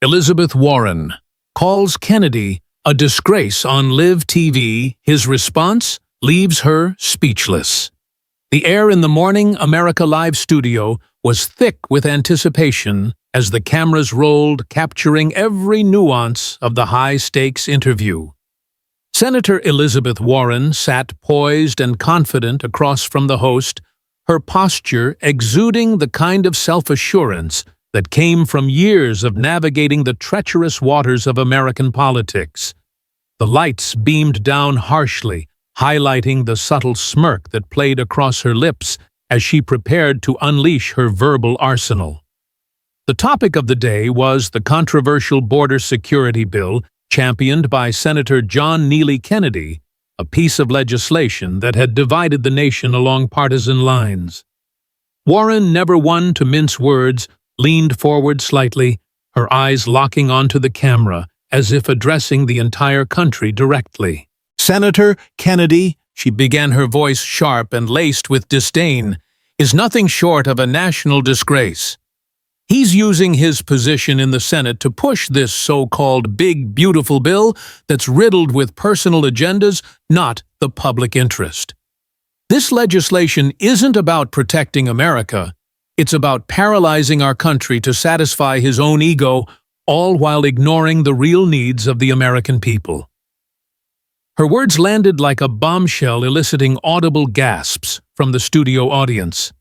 Elizabeth Warren calls Kennedy a disgrace on Live TV. His response leaves her speechless. The air in the Morning America Live studio was thick with anticipation as the cameras rolled, capturing every nuance of the high-stakes interview. Senator Elizabeth Warren sat poised and confident across from the host, her posture exuding the kind of self-assurance that came from years of navigating the treacherous waters of American politics. The lights beamed down harshly, highlighting the subtle smirk that played across her lips as she prepared to unleash her verbal arsenal. The topic of the day was the controversial border security bill championed by Senator John Neely Kennedy, a piece of legislation that had divided the nation along partisan lines. Warren, never one to mince words, leaned forward slightly, her eyes locking onto the camera as if addressing the entire country directly. "Senator Kennedy," she began, her voice sharp and laced with disdain, "is nothing short of a national disgrace. He's using his position in the Senate to push this so-called big, beautiful bill that's riddled with personal agendas, not the public interest. This legislation isn't about protecting America. It's about paralyzing our country to satisfy his own ego, all while ignoring the real needs of the American people." Her words landed like a bombshell, eliciting audible gasps from the studio audience.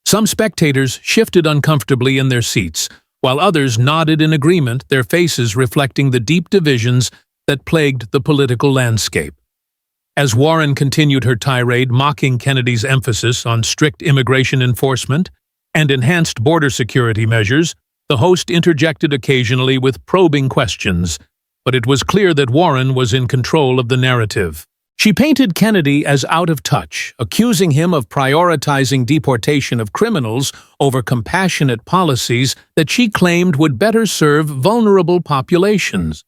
Some spectators shifted uncomfortably in their seats, while others nodded in agreement, their faces reflecting the deep divisions that plagued the political landscape. As Warren continued her tirade, mocking Kennedy's emphasis on strict immigration enforcement and enhanced border security measures, the host interjected occasionally with probing questions, but it was clear that Warren was in control of the narrative. She painted Kennedy as out of touch, accusing him of prioritizing deportation of criminals over compassionate policies that she claimed would better serve vulnerable populations.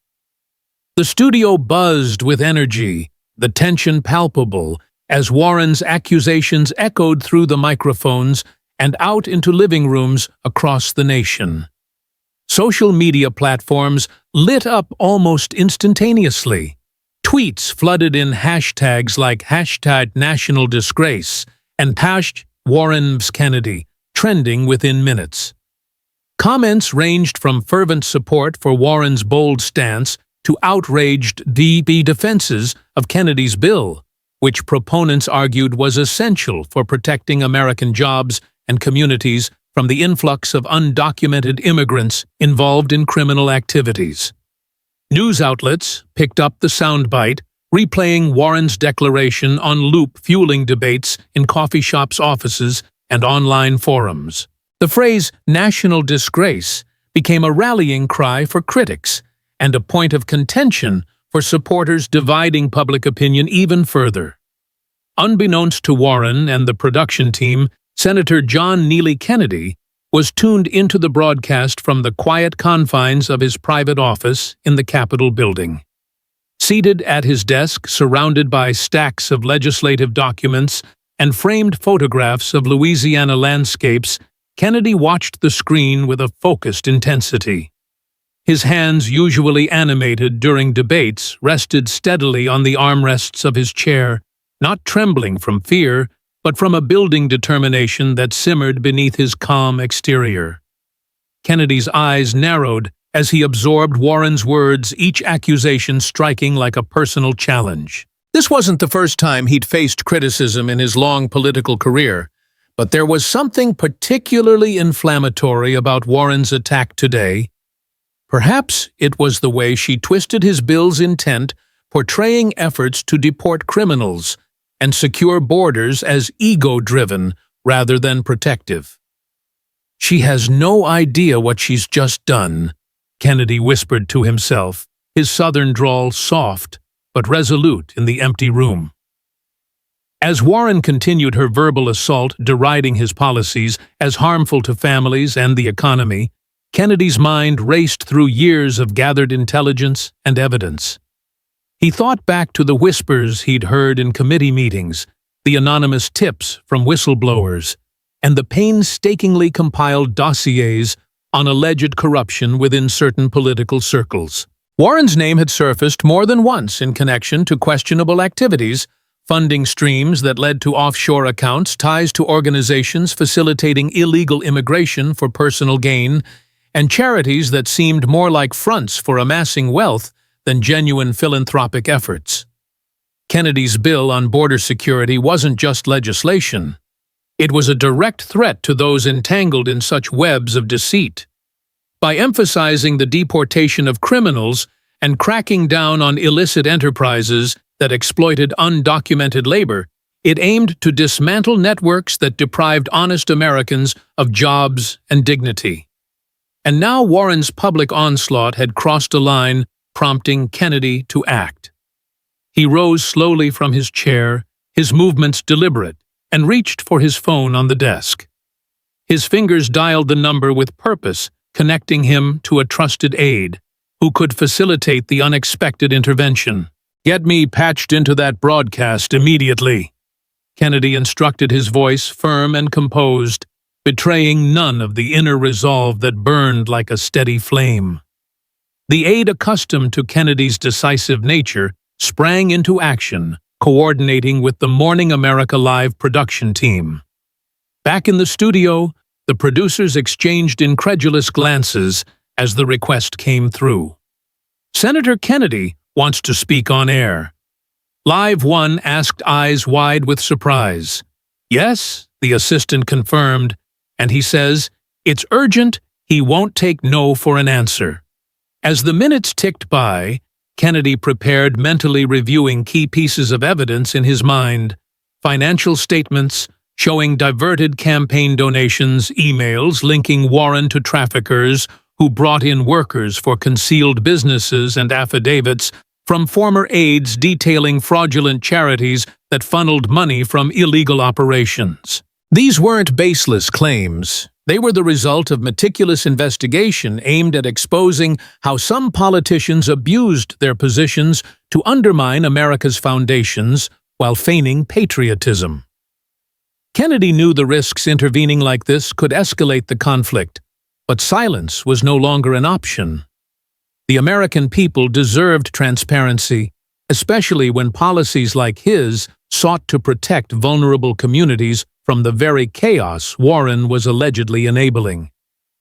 The studio buzzed with energy, the tension palpable, as Warren's accusations echoed through the microphones and out into living rooms across the nation. Social media platforms lit up almost instantaneously. Tweets flooded in hashtags like #NationalDisgrace and #WarrenvsKennedy, trending within minutes. Comments ranged from fervent support for Warren's bold stance to outraged defenses of Kennedy's bill, which proponents argued was essential for protecting American jobs and communities from the influx of undocumented immigrants involved in criminal activities. News outlets picked up the soundbite, replaying Warren's declaration on loop, fueling debates in coffee shops, offices, and online forums. The phrase "national disgrace" became a rallying cry for critics and a point of contention for supporters, dividing public opinion even further. Unbeknownst to Warren and the production team, Senator John Neely Kennedy was tuned into the broadcast from the quiet confines of his private office in the Capitol building. Seated at his desk, surrounded by stacks of legislative documents and framed photographs of Louisiana landscapes, Kennedy watched the screen with a focused intensity. His hands, usually animated during debates, rested steadily on the armrests of his chair, not trembling from fear, but from a building determination that simmered beneath his calm exterior. Kennedy's eyes narrowed as he absorbed Warren's words, each accusation striking like a personal challenge. This wasn't the first time he'd faced criticism in his long political career, but there was something particularly inflammatory about Warren's attack today. Perhaps it was the way she twisted his bill's intent, portraying efforts to deport criminals and secure borders as ego-driven rather than protective. "She has no idea what she's just done," Kennedy whispered to himself, his southern drawl soft but resolute in the empty room. As Warren continued her verbal assault, deriding his policies as harmful to families and the economy, Kennedy's mind raced through years of gathered intelligence and evidence. He thought back to the whispers he'd heard in committee meetings, the anonymous tips from whistleblowers, and the painstakingly compiled dossiers on alleged corruption within certain political circles. Warren's name had surfaced more than once in connection to questionable activities, funding streams that led to offshore accounts, ties to organizations facilitating illegal immigration for personal gain, and charities that seemed more like fronts for amassing wealth than genuine philanthropic efforts. Kennedy's bill on border security wasn't just legislation. It was a direct threat to those entangled in such webs of deceit. By emphasizing the deportation of criminals and cracking down on illicit enterprises that exploited undocumented labor, it aimed to dismantle networks that deprived honest Americans of jobs and dignity. And now Warren's public onslaught had crossed a line, prompting Kennedy to act. He rose slowly from his chair, his movements deliberate, and reached for his phone on the desk. His fingers dialed the number with purpose, connecting him to a trusted aide who could facilitate the unexpected intervention. "Get me patched into that broadcast immediately," Kennedy instructed, his voice firm and composed, betraying none of the inner resolve that burned like a steady flame. The aide, accustomed to Kennedy's decisive nature, sprang into action, coordinating with the Morning America Live production team. Back in the studio, the producers exchanged incredulous glances as the request came through. "Senator Kennedy wants to speak on air." Live One asked, eyes wide with surprise. "Yes," the assistant confirmed, and he says, "It's urgent, he won't take no for an answer." As the minutes ticked by, Kennedy prepared, mentally reviewing key pieces of evidence in his mind: financial statements showing diverted campaign donations, emails linking Warren to traffickers who brought in workers for concealed businesses, and affidavits from former aides detailing fraudulent charities that funneled money from illegal operations. These weren't baseless claims. They were the result of meticulous investigation aimed at exposing how some politicians abused their positions to undermine America's foundations while feigning patriotism. Kennedy knew the risks intervening like this could escalate the conflict, but silence was no longer an option. The American people deserved transparency, especially when policies like his sought to protect vulnerable communities from the very chaos Warren was allegedly enabling.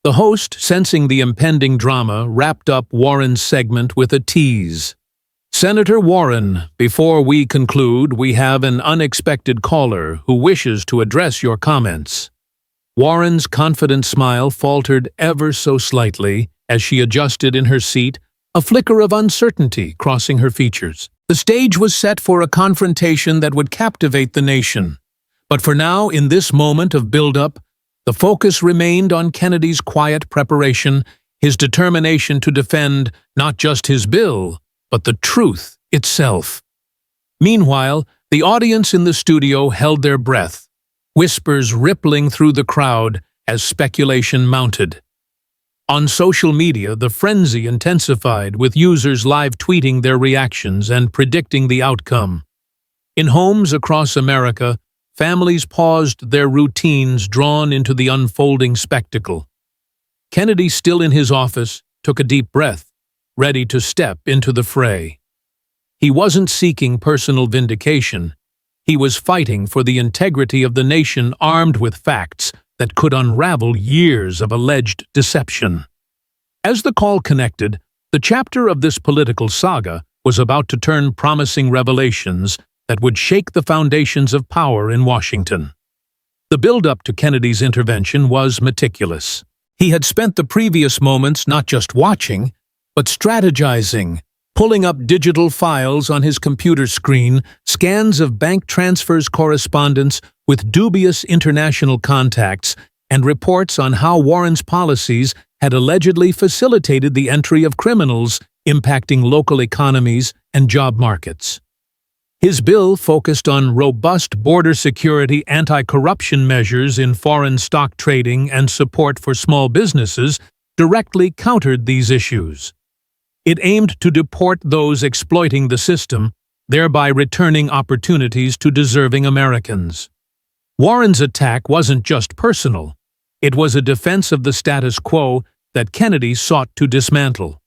The host, sensing the impending drama, wrapped up Warren's segment with a tease. "Senator Warren, before we conclude, we have an unexpected caller who wishes to address your comments." Warren's confident smile faltered ever so slightly as she adjusted in her seat, a flicker of uncertainty crossing her features. The stage was set for a confrontation that would captivate the nation. But for now, in this moment of build-up, the focus remained on Kennedy's quiet preparation, his determination to defend not just his bill, but the truth itself. Meanwhile, the audience in the studio held their breath, whispers rippling through the crowd as speculation mounted. On social media, the frenzy intensified, with users live tweeting their reactions and predicting the outcome. In homes across America, families paused their routines, drawn into the unfolding spectacle. Kennedy, still in his office, took a deep breath, ready to step into the fray. He wasn't seeking personal vindication. He was fighting for the integrity of the nation, armed with facts that could unravel years of alleged deception. As the call connected, the chapter of this political saga was about to turn, promising revelations that would shake the foundations of power in Washington. The build-up to Kennedy's intervention was meticulous. He had spent the previous moments not just watching, but strategizing, pulling up digital files on his computer screen, scans of bank transfers, correspondence with dubious international contacts, and reports on how Warren's policies had allegedly facilitated the entry of criminals, impacting local economies and job markets. His bill focused on robust border security, anti-corruption measures in foreign stock trading, and support for small businesses directly countered these issues. It aimed to deport those exploiting the system, thereby returning opportunities to deserving Americans. Warren's attack wasn't just personal. It was a defense of the status quo, that Kennedy sought to dismantle.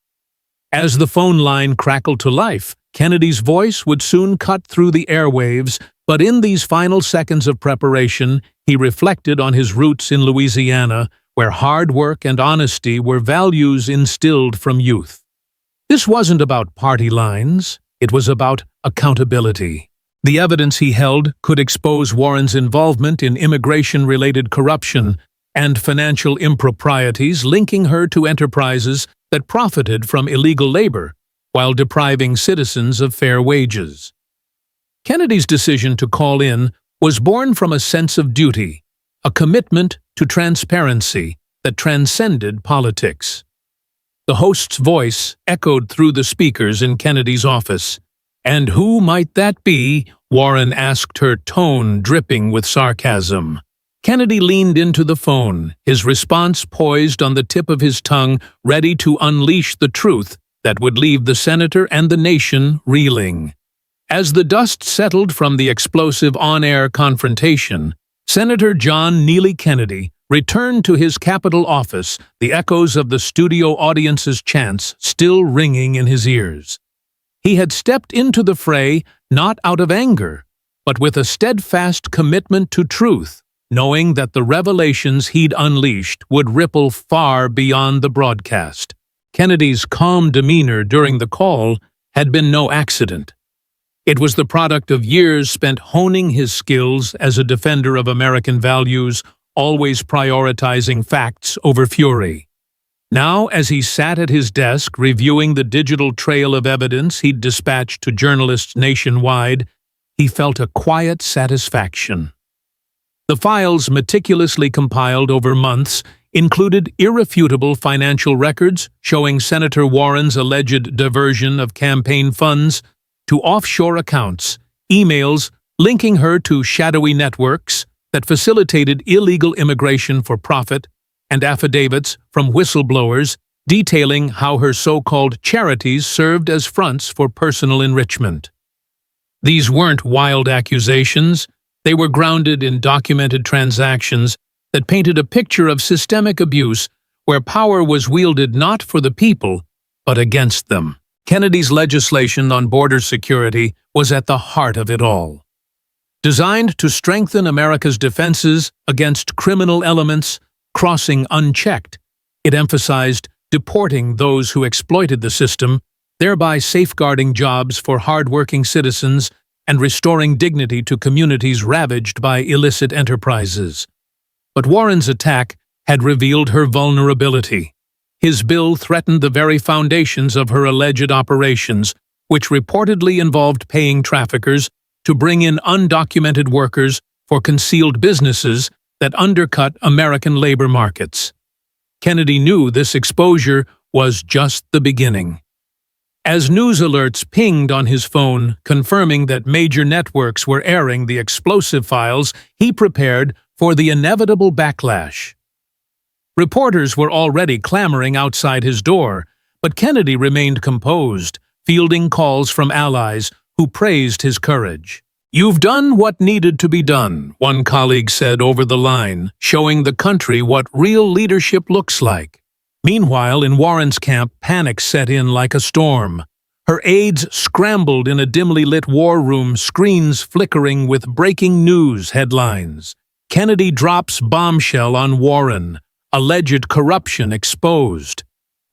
As the phone line crackled to life, Kennedy's voice would soon cut through the airwaves, but in these final seconds of preparation, he reflected on his roots in Louisiana, where hard work and honesty were values instilled from youth. This wasn't about party lines, it was about accountability. The evidence he held could expose Warren's involvement in immigration-related corruption and financial improprieties linking her to enterprises that profited from illegal labor while depriving citizens of fair wages. Kennedy's decision to call in was born from a sense of duty, a commitment to transparency that transcended politics. The host's voice echoed through the speakers in Kennedy's office. "And who might that be?" Warren asked, her tone dripping with sarcasm. Kennedy leaned into the phone, his response poised on the tip of his tongue, ready to unleash the truth that would leave the senator and the nation reeling. As the dust settled from the explosive on-air confrontation, Senator John Neely Kennedy returned to his Capitol office, the echoes of the studio audience's chants still ringing in his ears. He had stepped into the fray not out of anger, but with a steadfast commitment to truth, knowing that the revelations he'd unleashed would ripple far beyond the broadcast. Kennedy's calm demeanor during the call had been no accident. It was the product of years spent honing his skills as a defender of American values, always prioritizing facts over fury. Now, as he sat at his desk reviewing the digital trail of evidence he'd dispatched to journalists nationwide, he felt a quiet satisfaction. The files, meticulously compiled over months, included irrefutable financial records showing Senator Warren's alleged diversion of campaign funds to offshore accounts, emails linking her to shadowy networks that facilitated illegal immigration for profit, and affidavits from whistleblowers detailing how her so-called charities served as fronts for personal enrichment. These weren't wild accusations, they were grounded in documented transactions that painted a picture of systemic abuse where power was wielded not for the people, but against them. Kennedy's legislation on border security was at the heart of it all. Designed to strengthen America's defenses against criminal elements crossing unchecked, it emphasized deporting those who exploited the system, thereby safeguarding jobs for hard-working citizens and restoring dignity to communities ravaged by illicit enterprises. But Warren's attack had revealed her vulnerability. His bill threatened the very foundations of her alleged operations, which reportedly involved paying traffickers to bring in undocumented workers for concealed businesses that undercut American labor markets. Kennedy knew this exposure was just the beginning. As news alerts pinged on his phone, confirming that major networks were airing the explosive files, he prepared for the inevitable backlash. Reporters were already clamoring outside his door, but Kennedy remained composed, fielding calls from allies who praised his courage. "You've done what needed to be done," one colleague said over the line, showing the country what real leadership looks like. Meanwhile, in Warren's camp, panic set in like a storm. Her aides scrambled in a dimly lit war room, screens flickering with breaking news headlines. "Kennedy drops bombshell on Warren. Alleged corruption exposed."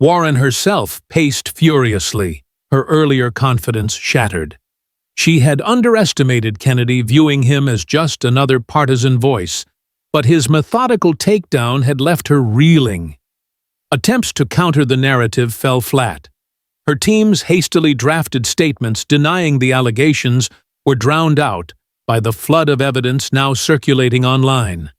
Warren herself paced furiously, her earlier confidence shattered. She had underestimated Kennedy, viewing him as just another partisan voice, but his methodical takedown had left her reeling. Attempts to counter the narrative fell flat. Her team's hastily drafted statements denying the allegations were drowned out by the flood of evidence now circulating online.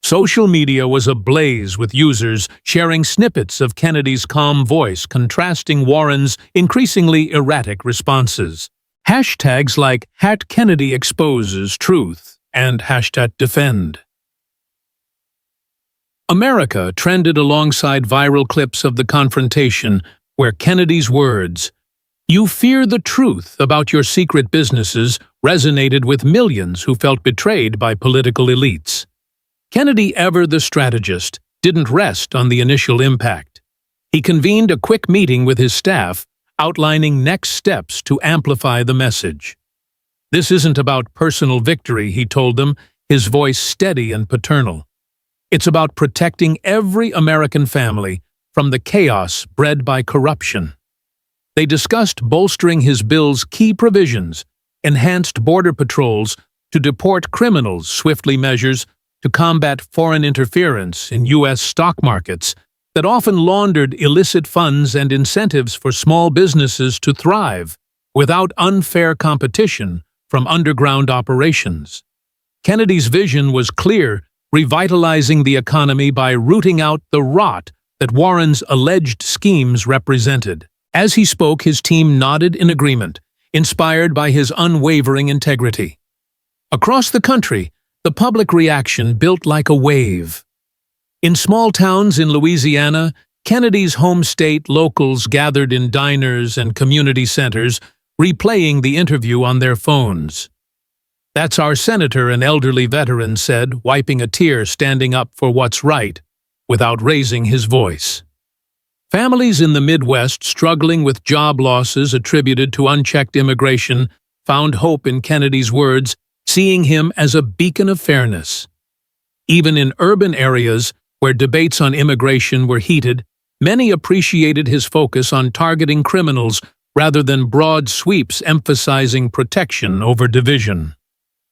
Social media was ablaze with users sharing snippets of Kennedy's calm voice contrasting Warren's increasingly erratic responses. Hashtags like #KennedyExposesTruth and #defend. America trended alongside viral clips of the confrontation where Kennedy's words, "You fear the truth about your secret businesses," resonated with millions who felt betrayed by political elites. Kennedy, ever the strategist, didn't rest on the initial impact. He convened a quick meeting with his staff, outlining next steps to amplify the message. "This isn't about personal victory," he told them, his voice steady and paternal. "It's about protecting every American family from the chaos bred by corruption." They discussed bolstering his bill's key provisions, enhanced border patrols to deport criminals, swiftly measures to combat foreign interference in U.S. stock markets that often laundered illicit funds and incentives for small businesses to thrive without unfair competition from underground operations. Kennedy's vision was clear, revitalizing the economy by rooting out the rot that Warren's alleged schemes represented. As he spoke, his team nodded in agreement, inspired by his unwavering integrity. Across the country, the public reaction built like a wave. In small towns in Louisiana, Kennedy's home state, locals gathered in diners and community centers, replaying the interview on their phones. "That's our senator," an elderly veteran said, wiping a tear, standing up for what's right, without raising his voice. Families in the Midwest struggling with job losses attributed to unchecked immigration found hope in Kennedy's words, seeing him as a beacon of fairness. Even in urban areas where debates on immigration were heated, many appreciated his focus on targeting criminals rather than broad sweeps emphasizing protection over division.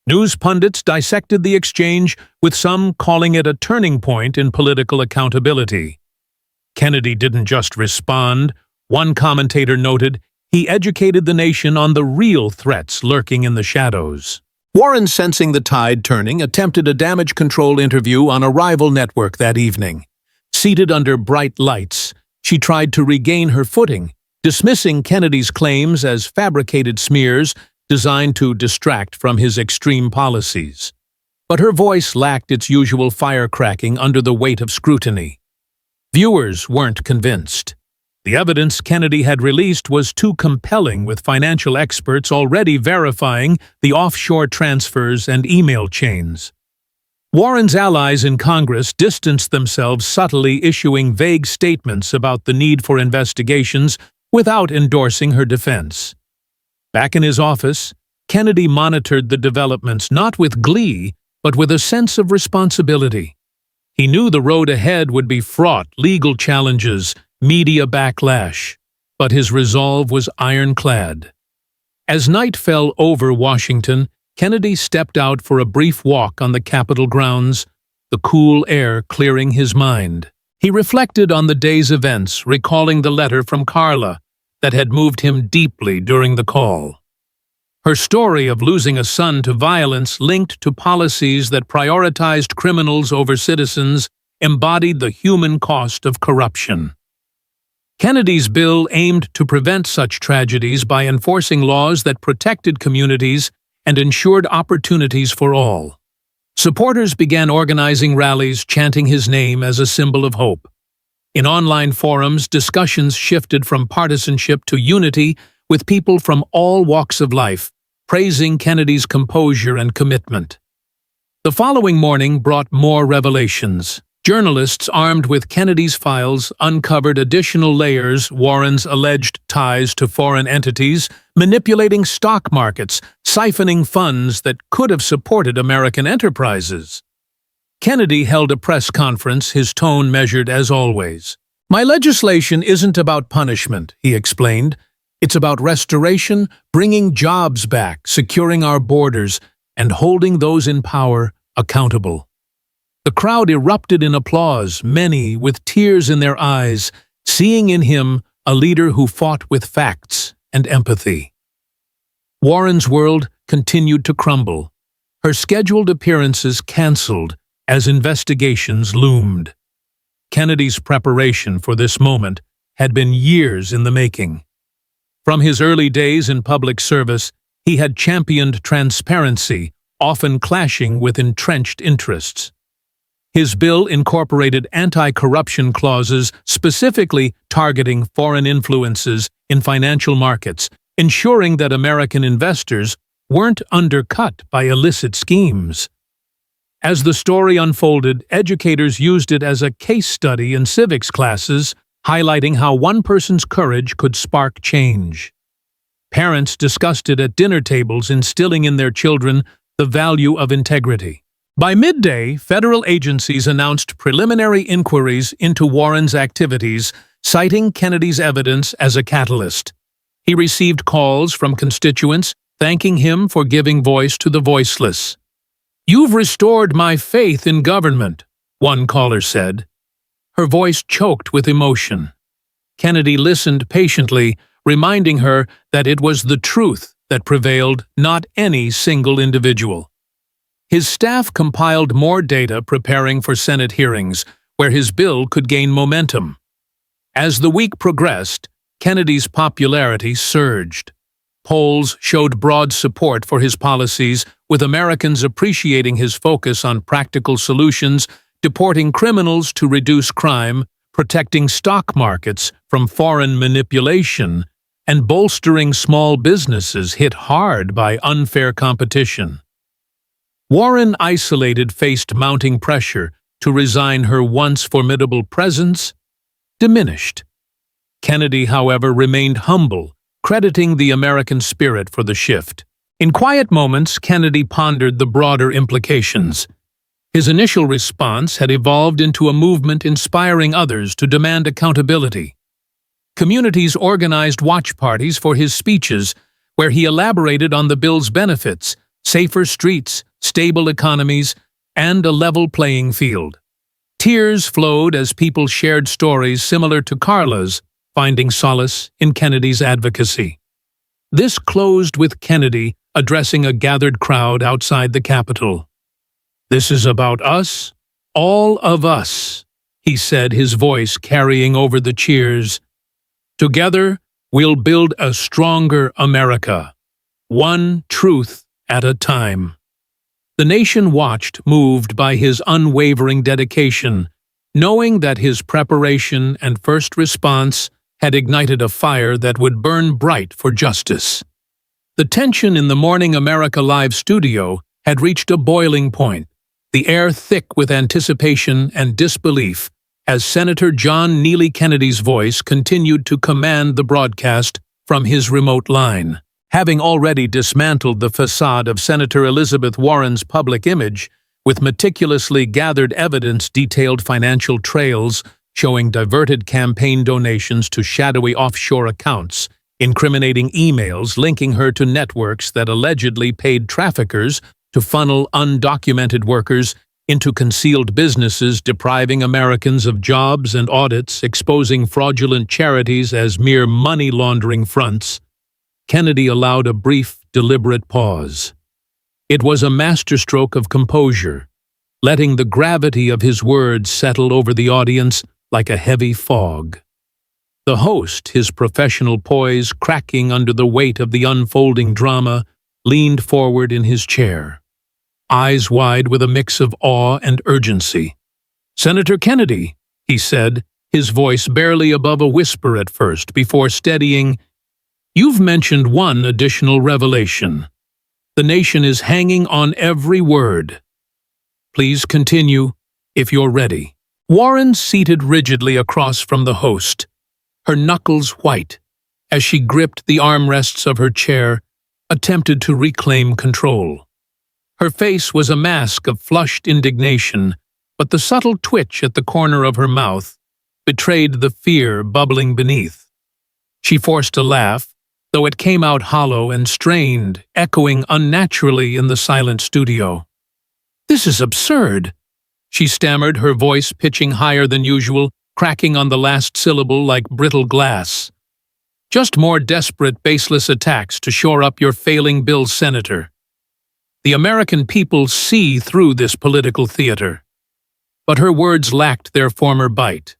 News pundits dissected the exchange, with some calling it a turning point in political accountability. Kennedy didn't just respond. One commentator noted, he educated the nation on the real threats lurking in the shadows. Warren, sensing the tide turning, attempted a damage control interview on a rival network that evening. Seated under bright lights, she tried to regain her footing, dismissing Kennedy's claims as fabricated smears designed to distract from his extreme policies. But her voice lacked its usual firecracking under the weight of scrutiny. Viewers weren't convinced. The evidence Kennedy had released was too compelling, with financial experts already verifying the offshore transfers and email chains. Warren's allies in Congress distanced themselves, subtly issuing vague statements about the need for investigations without endorsing her defense. Back in his office, Kennedy monitored the developments not with glee, but with a sense of responsibility. He knew the road ahead would be fraught, legal challenges, media backlash, but his resolve was ironclad. As night fell over Washington, Kennedy stepped out for a brief walk on the Capitol grounds, the cool air clearing his mind. He reflected on the day's events, recalling the letter from Carla that had moved him deeply during the call. Her story of losing a son to violence linked to policies that prioritized criminals over citizens embodied the human cost of corruption. Kennedy's bill aimed to prevent such tragedies by enforcing laws that protected communities and ensured opportunities for all. Supporters began organizing rallies chanting his name as a symbol of hope. In online forums, discussions shifted from partisanship to unity, with people from all walks of life praising Kennedy's composure and commitment. The following morning brought more revelations. Journalists armed with Kennedy's files uncovered additional layers: Warren's alleged ties to foreign entities, manipulating stock markets, siphoning funds that could have supported American enterprises. Kennedy held a press conference, his tone measured as always. "My legislation isn't about punishment," he explained. "It's about restoration, bringing jobs back, securing our borders, and holding those in power accountable." The crowd erupted in applause, many with tears in their eyes, seeing in him a leader who fought with facts and empathy. Warren's world continued to crumble, her scheduled appearances canceled as investigations loomed. Kennedy's preparation for this moment had been years in the making. From his early days in public service, he had championed transparency, often clashing with entrenched interests. His bill incorporated anti-corruption clauses specifically targeting foreign influences in financial markets, ensuring that American investors weren't undercut by illicit schemes. As the story unfolded, educators used it as a case study in civics classes, highlighting how one person's courage could spark change. Parents discussed it at dinner tables, instilling in their children the value of integrity. By midday, federal agencies announced preliminary inquiries into Warren's activities, citing Kennedy's evidence as a catalyst. He received calls from constituents thanking him for giving voice to the voiceless. "You've restored my faith in government," one caller said. Her voice choked with emotion. Kennedy listened patiently, reminding her that it was the truth that prevailed, not any single individual. His staff compiled more data preparing for Senate hearings, where his bill could gain momentum. As the week progressed, Kennedy's popularity surged. Polls showed broad support for his policies, with Americans appreciating his focus on practical solutions, deporting criminals to reduce crime, protecting stock markets from foreign manipulation, and bolstering small businesses hit hard by unfair competition. Warren, isolated, faced mounting pressure to resign. Her once formidable presence diminished. Kennedy, however, remained humble, crediting the American spirit for the shift. In quiet moments, Kennedy pondered the broader implications. His initial response had evolved into a movement inspiring others to demand accountability. Communities organized watch parties for his speeches, where he elaborated on the bill's benefits: safer streets, stable economies, and a level playing field. Tears flowed as people shared stories similar to Carla's, finding solace in Kennedy's advocacy. This closed with Kennedy addressing a gathered crowd outside the Capitol. "This is about us, all of us," he said, his voice carrying over the cheers. "Together, we'll build a stronger America, one truth at a time." The nation watched, moved by his unwavering dedication, knowing that his preparation and first response had ignited a fire that would burn bright for justice. The tension in the Morning America Live studio had reached a boiling point, the air thick with anticipation and disbelief, as Senator John Neely Kennedy's voice continued to command the broadcast from his remote line. Having already dismantled the facade of Senator Elizabeth Warren's public image, with meticulously gathered evidence, detailed financial trails showing diverted campaign donations to shadowy offshore accounts, incriminating emails linking her to networks that allegedly paid traffickers to funnel undocumented workers into concealed businesses, depriving Americans of jobs and audits, exposing fraudulent charities as mere money laundering fronts, Kennedy allowed a brief, deliberate pause. It was a masterstroke of composure, letting the gravity of his words settle over the audience like a heavy fog. The host, his professional poise cracking under the weight of the unfolding drama, leaned forward in his chair, eyes wide with a mix of awe and urgency. "Senator Kennedy," he said, his voice barely above a whisper at first, before steadying, "you've mentioned one additional revelation. The nation is hanging on every word. Please continue, if you're ready." Warren seated rigidly across from the host, her knuckles white, as she gripped the armrests of her chair, attempted to reclaim control. Her face was a mask of flushed indignation, but the subtle twitch at the corner of her mouth betrayed the fear bubbling beneath. She forced a laugh, though it came out hollow and strained, echoing unnaturally in the silent studio. "This is absurd," she stammered, her voice pitching higher than usual, cracking on the last syllable like brittle glass. "Just more desperate, baseless attacks to shore up your failing bill, Senator. The American people see through this political theater." But her words lacked their former bite.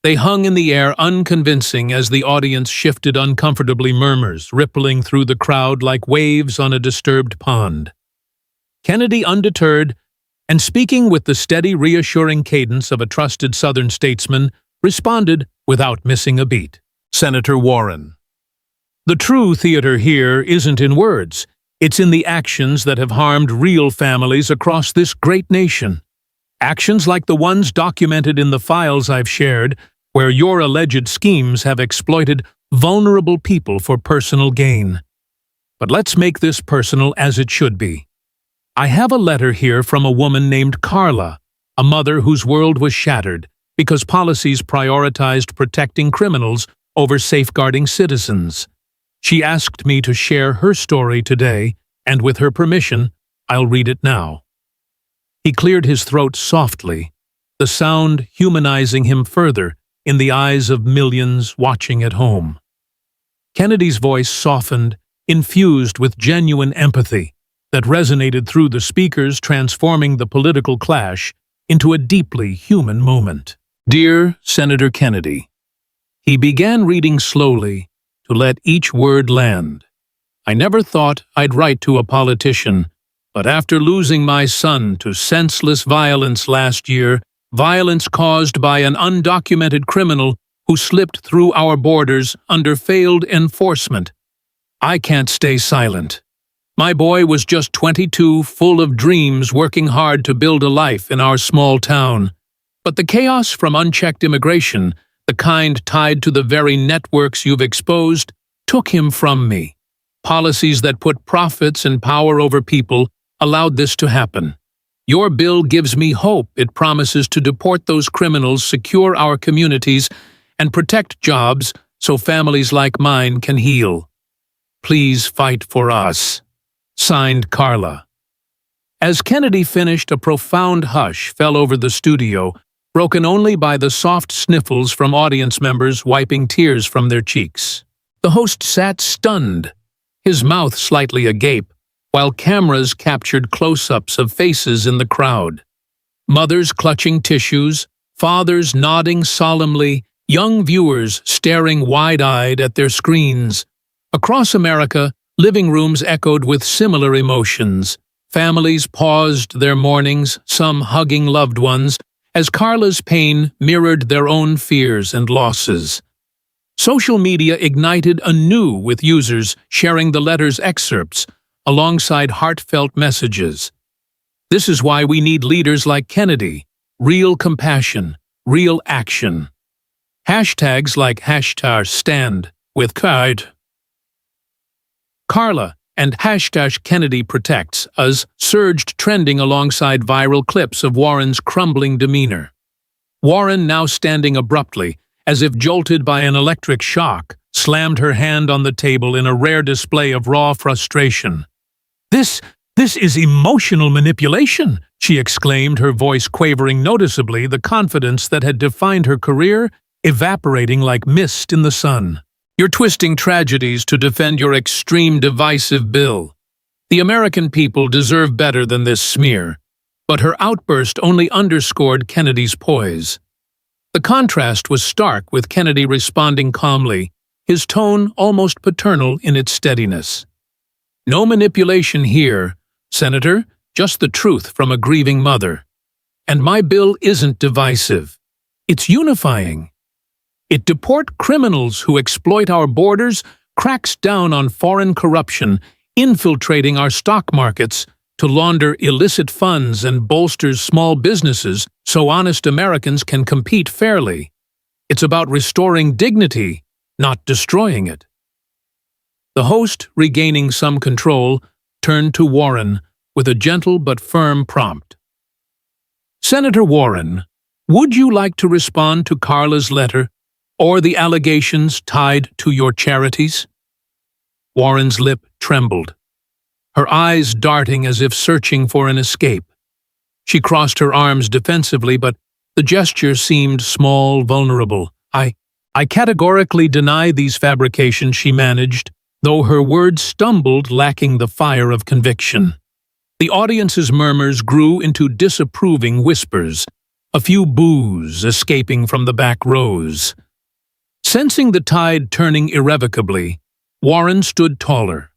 They hung in the air, unconvincing, as the audience shifted uncomfortably, murmurs rippling through the crowd like waves on a disturbed pond. Kennedy, undeterred, and speaking with the steady, reassuring cadence of a trusted Southern statesman, responded without missing a beat. "Senator Warren, the true theater here isn't in words. It's in the actions that have harmed real families across this great nation. Actions like the ones documented in the files I've shared, where your alleged schemes have exploited vulnerable people for personal gain. But let's make this personal as it should be. I have a letter here from a woman named Carla, a mother whose world was shattered because policies prioritized protecting criminals over safeguarding citizens. She asked me to share her story today, and with her permission, I'll read it now. He cleared his throat softly, the sound humanizing him further in the eyes of millions watching at home. Kennedy's voice softened, infused with genuine empathy that resonated through the speakers, transforming the political clash into a deeply human moment. Dear Senator Kennedy, he began reading slowly to let each word land. I never thought I'd write to a politician, but after losing my son to senseless violence last year, violence caused by an undocumented criminal who slipped through our borders under failed enforcement, I can't stay silent. My boy was just 22, full of dreams, working hard to build a life in our small town. But the chaos from unchecked immigration, the kind tied to the very networks you've exposed, took him from me. Policies that put profits and power over people allowed this to happen. Your bill gives me hope. It promises to deport those criminals, secure our communities, and protect jobs so families like mine can heal. Please fight for us. Signed, Carla. As Kennedy finished, a profound hush fell over the studio, broken only by the soft sniffles from audience members wiping tears from their cheeks. The host sat stunned, his mouth slightly agape, while cameras captured close-ups of faces in the crowd. Mothers clutching tissues, fathers nodding solemnly, young viewers staring wide-eyed at their screens. Across America, living rooms echoed with similar emotions. Families paused their mornings, some hugging loved ones, as Carla's pain mirrored their own fears and losses. Social media ignited anew, with users sharing the letter's excerpts alongside heartfelt messages. This is why we need leaders like Kennedy, real compassion, real action. Hashtags like #StandWithKard, Carla, and #KennedyProtects Us surged, trending alongside viral clips of Warren's crumbling demeanor. Warren, now standing abruptly, as if jolted by an electric shock, slammed her hand on the table in a rare display of raw frustration. This is emotional manipulation," she exclaimed, her voice quavering noticeably, the confidence that had defined her career evaporating like mist in the sun. "You're twisting tragedies to defend your extreme divisive bill. The American people deserve better than this smear." But her outburst only underscored Kennedy's poise. The contrast was stark, with Kennedy responding calmly, his tone almost paternal in its steadiness. "No manipulation here, Senator, just the truth from a grieving mother. And my bill isn't divisive. It's unifying. It deports criminals who exploit our borders, cracks down on foreign corruption, infiltrating our stock markets to launder illicit funds, and bolsters small businesses so honest Americans can compete fairly. It's about restoring dignity, not destroying it." The host, regaining some control, turned to Warren with a gentle but firm prompt. "Senator Warren, would you like to respond to Carla's letter or the allegations tied to your charities?" Warren's lip trembled, her eyes darting as if searching for an escape. She crossed her arms defensively, but the gesture seemed small, vulnerable. I categorically deny these fabrications," she managed, though her words stumbled, lacking the fire of conviction. The audience's murmurs grew into disapproving whispers, a few boos escaping from the back rows. Sensing the tide turning irrevocably, Warren stood taller,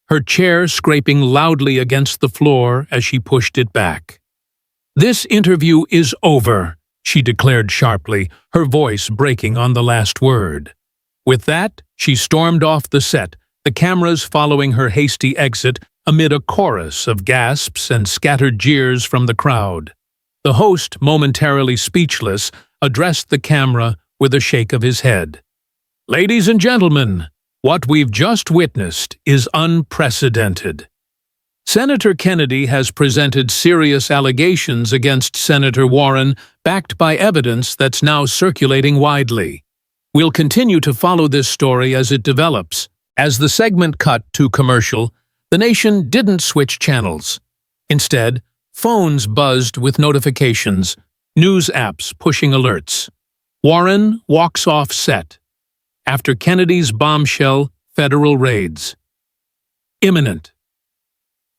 her chair scraping loudly against the floor as she pushed it back. "This interview is over," she declared sharply, her voice breaking on the last word. With that, she stormed off the set, the cameras following her hasty exit amid a chorus of gasps and scattered jeers from the crowd. The host, momentarily speechless, addressed the camera with a shake of his head. Ladies and gentlemen, what we've just witnessed is unprecedented. Senator Kennedy has presented serious allegations against Senator Warren, backed by evidence that's now circulating widely. We'll continue to follow this story as it develops. As the segment cut to commercial, the nation didn't switch channels. Instead, phones buzzed with notifications, news apps pushing alerts. Warren walks off set. After Kennedy's bombshell, federal raids. Imminent.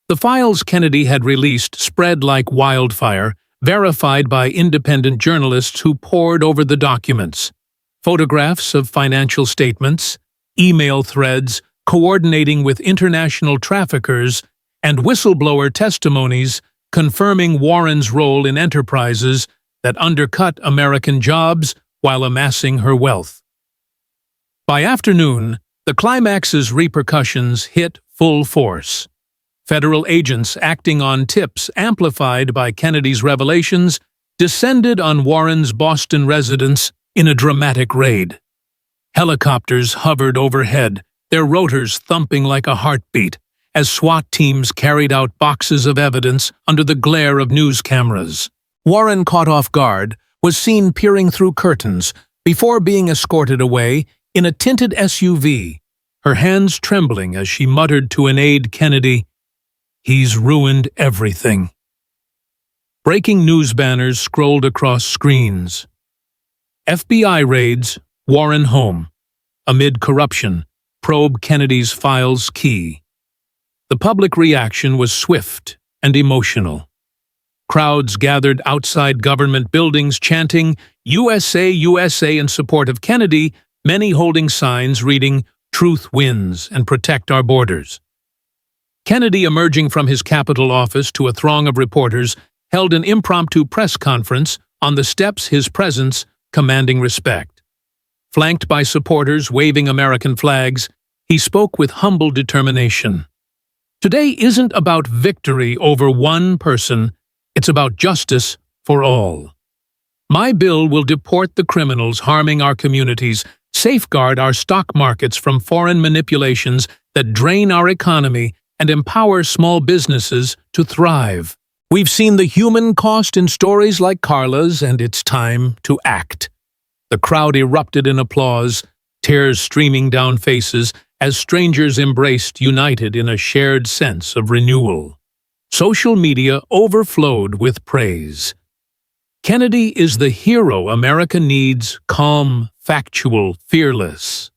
The files Kennedy had released spread like wildfire, verified by independent journalists who pored over the documents. Photographs of financial statements, email threads coordinating with international traffickers, and whistleblower testimonies confirming Warren's role in enterprises that undercut American jobs while amassing her wealth. By afternoon, the climax's repercussions hit full force. Federal agents acting on tips amplified by Kennedy's revelations descended on Warren's Boston residence in a dramatic raid. Helicopters hovered overhead, their rotors thumping like a heartbeat, as SWAT teams carried out boxes of evidence under the glare of news cameras. Warren, caught off guard, was seen peering through curtains before being escorted away in a tinted SUV, her hands trembling as she muttered to an aide Kennedy, "He's ruined everything." Breaking news banners scrolled across screens. FBI raids, Warren home. Amid corruption, probe Kennedy's files key. The public reaction was swift and emotional. Crowds gathered outside government buildings chanting USA, USA in support of Kennedy, many holding signs reading "Truth wins" and "Protect our borders." Kennedy, emerging from his Capitol office to a throng of reporters, held an impromptu press conference, on the steps his presence commanding respect. Flanked by supporters waving American flags, he spoke with humble determination. Today isn't about victory over one person, it's about justice for all. My bill will deport the criminals harming our communities, safeguard our stock markets from foreign manipulations that drain our economy, and empower small businesses to thrive. We've seen the human cost in stories like Carla's, and it's time to act. The crowd erupted in applause, tears streaming down faces as strangers embraced, united in a shared sense of renewal. Social media overflowed with praise. Kennedy is the hero America needs, calm, factual, fearless.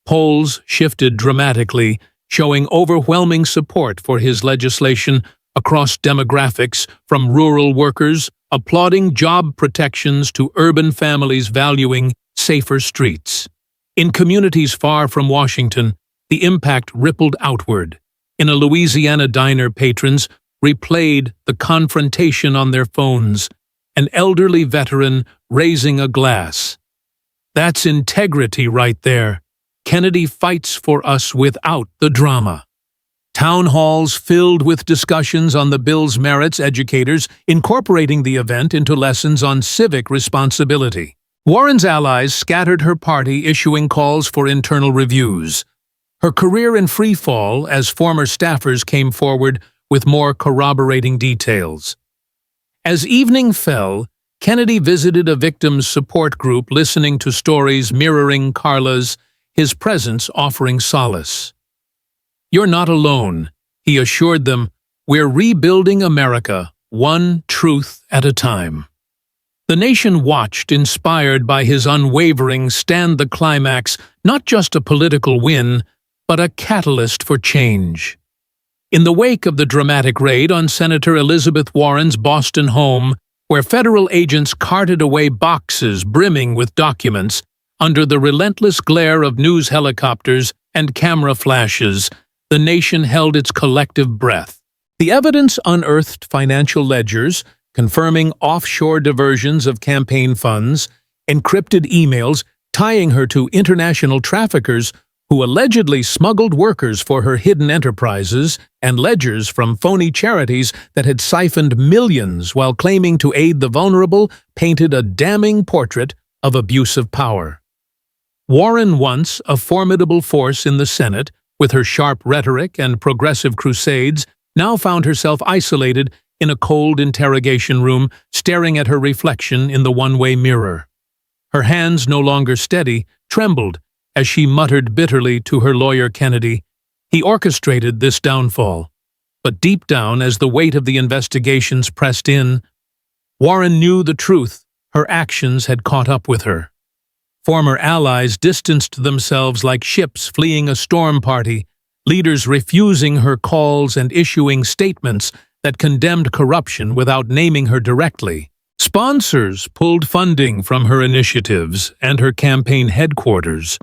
Polls shifted dramatically, showing overwhelming support for his legislation across demographics, from rural workers applauding job protections to urban families valuing safer streets. In communities far from Washington, the impact rippled outward. In a Louisiana diner, patrons replayed the confrontation on their phones, an elderly veteran raising a glass. That's integrity right there. Kennedy fights for us without the drama. Town halls filled with discussions on the bill's merits, educators incorporating the event into lessons on civic responsibility. Warren's allies scattered her party, issuing calls for internal reviews. Her career in free fall as former staffers came forward with more corroborating details. As evening fell, Kennedy visited a victims' support group, listening to stories mirroring Carla's, his presence offering solace. "You're not alone," he assured them. "We're rebuilding America, one truth at a time." The nation watched, inspired by his unwavering stand. The climax, not just a political win, but a catalyst for change. In the wake of the dramatic raid on Senator Elizabeth Warren's Boston home, where federal agents carted away boxes brimming with documents, under the relentless glare of news helicopters and camera flashes, the nation held its collective breath. The evidence unearthed financial ledgers, confirming offshore diversions of campaign funds, encrypted emails tying her to international traffickers who allegedly smuggled workers for her hidden enterprises, and ledgers from phony charities that had siphoned millions while claiming to aid the vulnerable, painted a damning portrait of abusive power. Warren, once a formidable force in the Senate, with her sharp rhetoric and progressive crusades, now found herself isolated in a cold interrogation room, staring at her reflection in the one-way mirror. Her hands, no longer steady, trembled as she muttered bitterly to her lawyer Kennedy. He orchestrated this downfall. But deep down, as the weight of the investigations pressed in, Warren knew the truth. Her actions had caught up with her. Former allies distanced themselves like ships fleeing a storm party, leaders refusing her calls and issuing statements that condemned corruption without naming her directly. Sponsors pulled funding from her initiatives, and her campaign headquarters,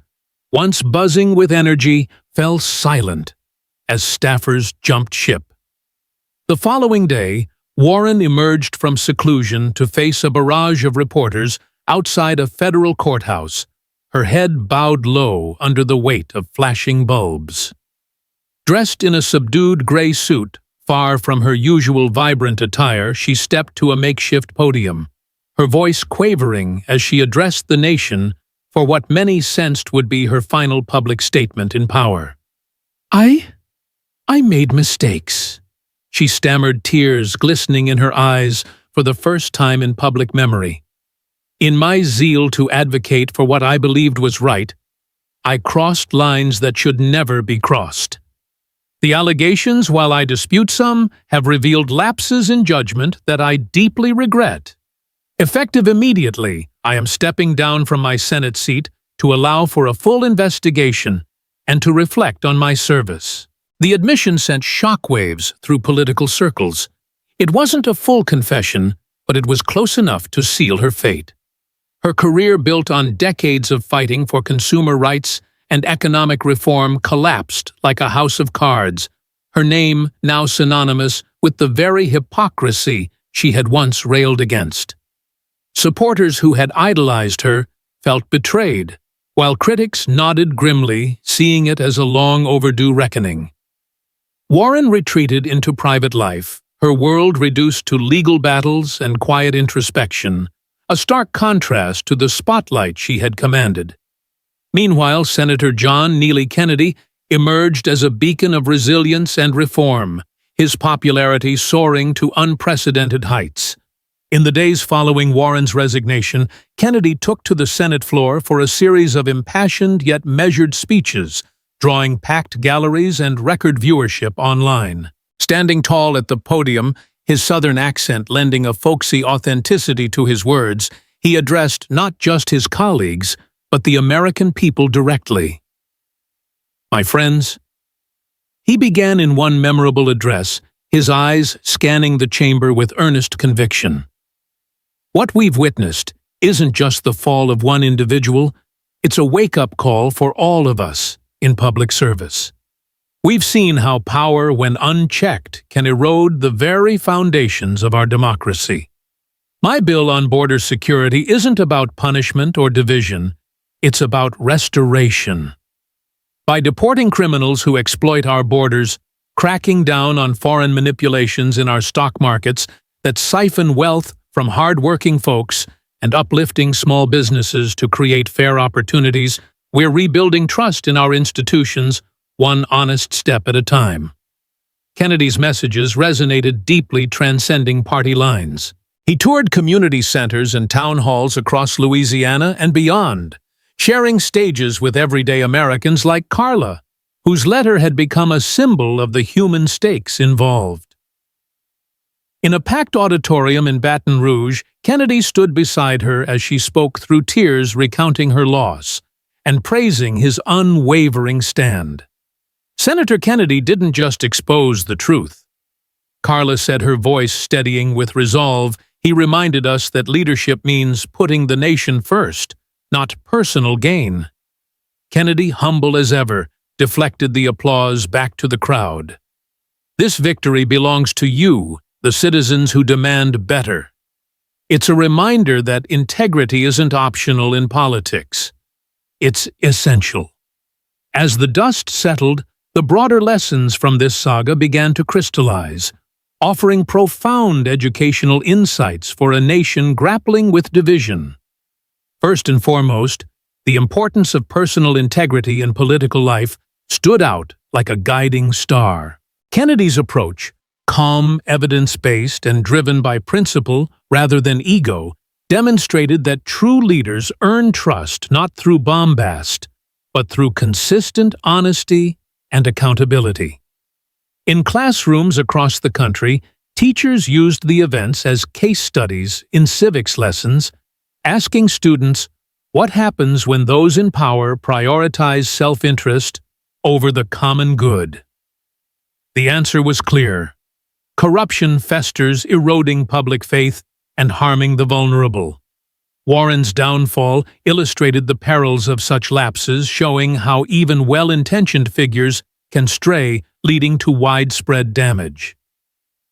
once buzzing with energy, fell silent as staffers jumped ship. The following day, Warren emerged from seclusion to face a barrage of reporters outside a federal courthouse, her head bowed low under the weight of flashing bulbs. Dressed in a subdued gray suit, far from her usual vibrant attire, she stepped to a makeshift podium, her voice quavering as she addressed the nation for what many sensed would be her final public statement in power. I made mistakes. She stammered, tears glistening in her eyes for the first time in public memory. In my zeal to advocate for what I believed was right, I crossed lines that should never be crossed. The allegations, while I dispute some, have revealed lapses in judgment that I deeply regret. Effective immediately, I am stepping down from my Senate seat to allow for a full investigation and to reflect on my service. The admission sent shockwaves through political circles. It wasn't a full confession, but it was close enough to seal her fate. Her career, built on decades of fighting for consumer rights and economic reform, collapsed like a house of cards, her name now synonymous with the very hypocrisy she had once railed against. Supporters who had idolized her felt betrayed, while critics nodded grimly, seeing it as a long-overdue reckoning. Warren retreated into private life, her world reduced to legal battles and quiet introspection, a stark contrast to the spotlight she had commanded. Meanwhile, Senator John Neely Kennedy emerged as a beacon of resilience and reform, his popularity soaring to unprecedented heights. In the days following Warren's resignation, Kennedy took to the Senate floor for a series of impassioned yet measured speeches, drawing packed galleries and record viewership online. Standing tall at the podium, his Southern accent lending a folksy authenticity to his words, he addressed not just his colleagues, but the American people directly. My friends, he began in one memorable address, his eyes scanning the chamber with earnest conviction. What we've witnessed isn't just the fall of one individual, it's a wake-up call for all of us in public service. We've seen how power, when unchecked, can erode the very foundations of our democracy. My bill on border security isn't about punishment or division, it's about restoration. By deporting criminals who exploit our borders, cracking down on foreign manipulations in our stock markets that siphon wealth from hard-working folks, and uplifting small businesses to create fair opportunities, we're rebuilding trust in our institutions, one honest step at a time. Kennedy's messages resonated deeply, transcending party lines. He toured community centers and town halls across Louisiana and beyond, sharing stages with everyday Americans like Carla, whose letter had become a symbol of the human stakes involved. In a packed auditorium in Baton Rouge, Kennedy stood beside her as she spoke through tears, recounting her loss and praising his unwavering stand. Senator Kennedy didn't just expose the truth. Carla said, her voice steadying with resolve, he reminded us that leadership means putting the nation first, not personal gain. Kennedy, humble as ever, deflected the applause back to the crowd. This victory belongs to you, the citizens who demand better. It's a reminder that integrity isn't optional in politics. It's essential. As the dust settled, the broader lessons from this saga began to crystallize, offering profound educational insights for a nation grappling with division. First and foremost, the importance of personal integrity in political life stood out like a guiding star. Kennedy's approach, calm, evidence-based, and driven by principle rather than ego, demonstrated that true leaders earn trust not through bombast, but through consistent honesty and accountability. In classrooms across the country, teachers used the events as case studies in civics lessons, asking students what happens when those in power prioritize self-interest over the common good. The answer was clear. Corruption festers, eroding public faith and harming the vulnerable. Warren's downfall illustrated the perils of such lapses, showing how even well-intentioned figures can stray, leading to widespread damage.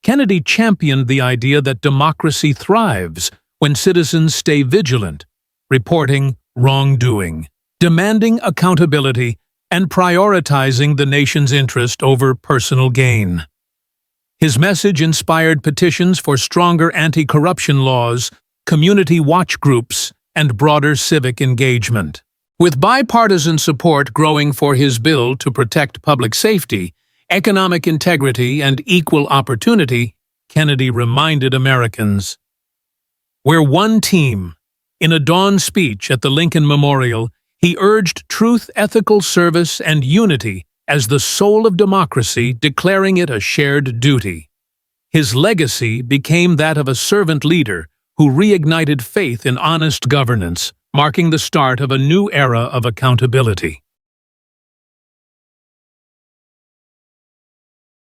Kennedy championed the idea that democracy thrives when citizens stay vigilant, reporting wrongdoing, demanding accountability, and prioritizing the nation's interest over personal gain. His message inspired petitions for stronger anti-corruption laws, community watch groups, and broader civic engagement. With bipartisan support growing for his bill to protect public safety, economic integrity, and equal opportunity, Kennedy reminded Americans, "We're one team." In a dawn speech at the Lincoln Memorial, he urged truth, ethical service, and unity as the soul of democracy, declaring it a shared duty. His legacy became that of a servant leader who reignited faith in honest governance, marking the start of a new era of accountability.